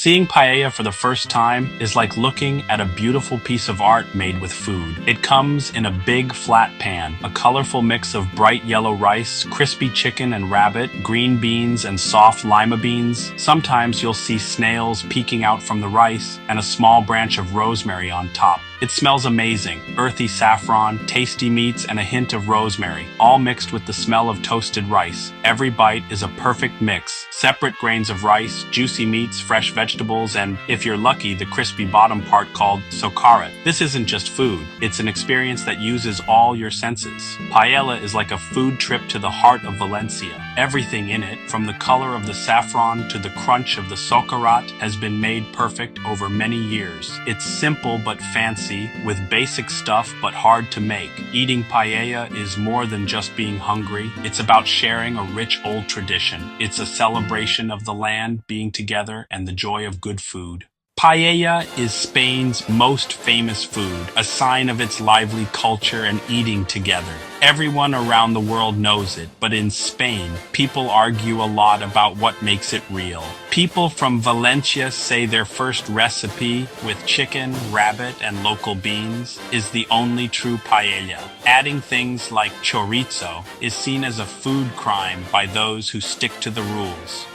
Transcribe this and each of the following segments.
Seeing paella for the first time is like looking at a beautiful piece of art made with food. It comes in a big flat pan, a colorful mix of bright yellow rice, crispy chicken and rabbit, green beans and soft lima beans. Sometimes you'll see snails peeking out from the rice and a small branch of rosemary on top. It smells amazing, earthy saffron, tasty meats, and a hint of rosemary, all mixed with the smell of toasted rice. Every bite is a perfect mix. Separate grains of rice, juicy meats, fresh vegetables, and, if you're lucky, the crispy bottom part called socarrat. This isn't just food, it's an experience that uses all your senses. Paella is like a food trip to the heart of Valencia. Everything in it, from the color of the saffron to the crunch of the socarrat, has been made perfect over many years. It's simple but fancy, with basic stuff but hard to make. Eating paella is more than just being hungry. It's about sharing a rich old tradition. It's a celebration of the land being together and the joy of good food. Paella is Spain's most famous food, a sign of its lively culture and eating together. Everyone around the world knows it, but in Spain, people argue a lot about what makes it real. People from Valencia say their first recipe, with chicken, rabbit, and local beans, is the only true paella. Adding things like chorizo is seen as a food crime by those who stick to the rules.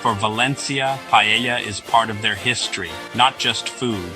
For Valencia, paella is part of their history, not just food.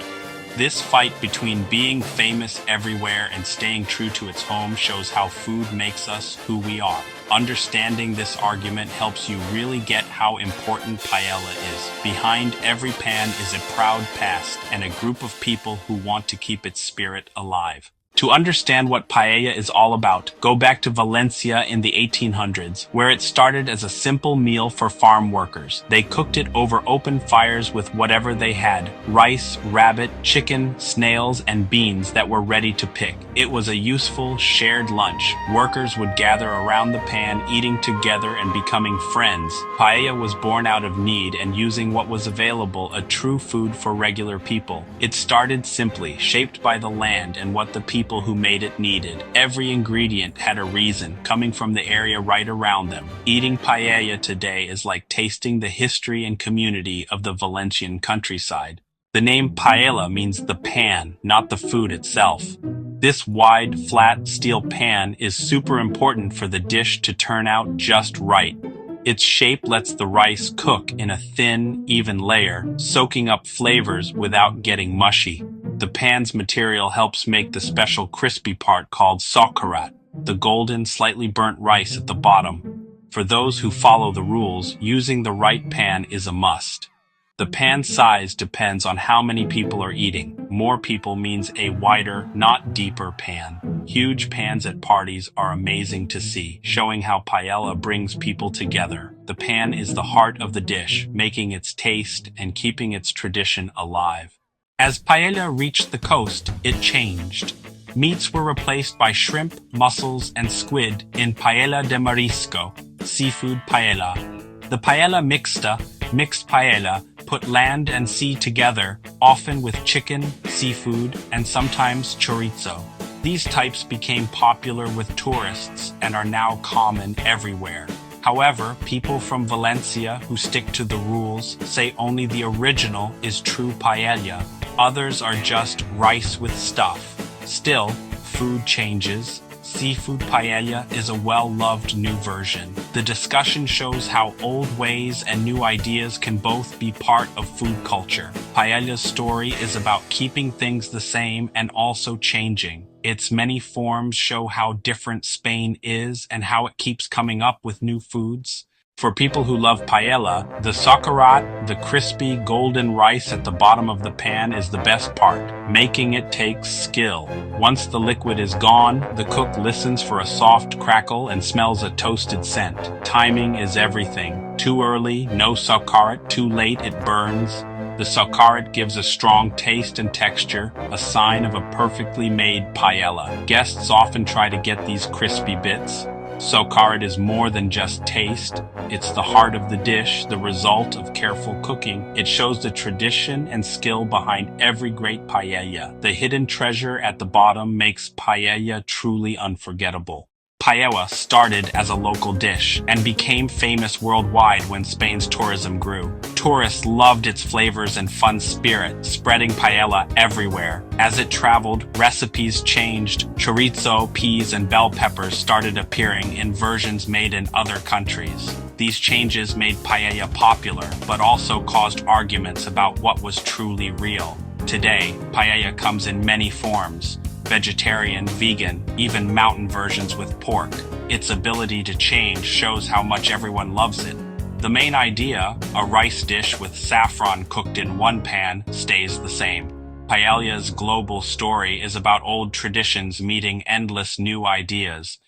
This fight between being famous everywhere and staying true to its home shows how food makes us who we are. Understanding this argument helps you really get how important paella is. Behind every pan is a proud past and a group of people who want to keep its spirit alive. To understand what paella is all about, go back to Valencia in the 1800s, where it started as a simple meal for farm workers. They cooked it over open fires with whatever they had: rice, rabbit, chicken, snails, and beans that were ready to pick. It was a useful, shared lunch. Workers would gather around the pan, eating together and becoming friends. Paella was born out of need and using what was available, a true food for regular people. It started simply, shaped by the land and what the people who made it needed. Every ingredient had a reason, coming from the area right around them. Eating paella today is like tasting the history and community of the Valencian countryside. The name paella means the pan, not the food itself. This wide, flat steel pan is super important for the dish to turn out just right. Its shape lets the rice cook in a thin, even layer, soaking up flavors without getting mushy. The pan's material helps make the special crispy part called socarrat, the golden, slightly burnt rice at the bottom. For those who follow the rules, using the right pan is a must. The pan size depends on how many people are eating. More people means a wider, not deeper pan. Huge pans at parties are amazing to see, showing how paella brings people together. The pan is the heart of the dish, making its taste and keeping its tradition alive. As paella reached the coast, it changed. Meats were replaced by shrimp, mussels, and squid in paella de marisco, seafood paella. The paella mixta, mixed paella, put land and sea together, often with chicken, seafood, and sometimes chorizo. These types became popular with tourists and are now common everywhere. However, people from Valencia who stick to the rules say only the original is true paella. Others are just rice with stuff. Still, food changes. Seafood paella is a well-loved new version. The discussion shows how old ways and new ideas can both be part of food culture. Paella's story is about keeping things the same and also changing. Its many forms show how different Spain is and how it keeps coming up with new foods. For people who love paella, the socarrat, the crispy golden rice at the bottom of the pan, is the best part. Making it takes skill. Once the liquid is gone, the cook listens for a soft crackle and smells a toasted scent. Timing is everything. Too early, no socarrat. Too late, it burns. The socarrat gives a strong taste and texture, a sign of a perfectly made paella. Guests often try to get these crispy bits. Socarrat is more than just taste. It's the heart of the dish, the result of careful cooking. It shows the tradition and skill behind every great paella. The hidden treasure at the bottom makes paella truly unforgettable. Paella started as a local dish and became famous worldwide when Spain's tourism grew. Tourists loved its flavors and fun spirit, spreading paella everywhere. As it traveled, recipes changed. Chorizo, peas, and bell peppers started appearing in versions made in other countries. These changes made paella popular, but also caused arguments about what was truly real. Today, paella comes in many forms: vegetarian, vegan, even mountain versions with pork. Its ability to change shows how much everyone loves it. The main idea, a rice dish with saffron cooked in one pan, stays the same. Paella's global story is about old traditions meeting endless new ideas.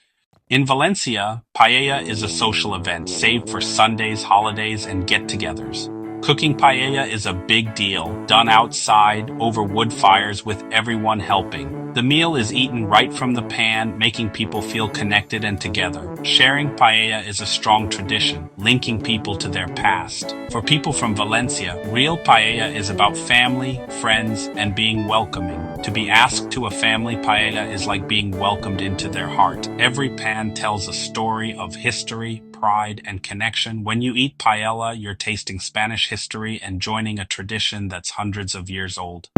In Valencia, paella is a social event saved for Sundays, holidays, and get-togethers. Cooking paella is a big deal, done outside, over wood fires with everyone helping. The meal is eaten right from the pan, making people feel connected and together. Sharing paella is a strong tradition, linking people to their past. For people from Valencia, real paella is about family, friends, and being welcoming. To be asked to a family paella is like being welcomed into their heart. Every pan tells a story of history, pride, and connection. When you eat paella, you're tasting Spanish history and joining a tradition that's hundreds of years old.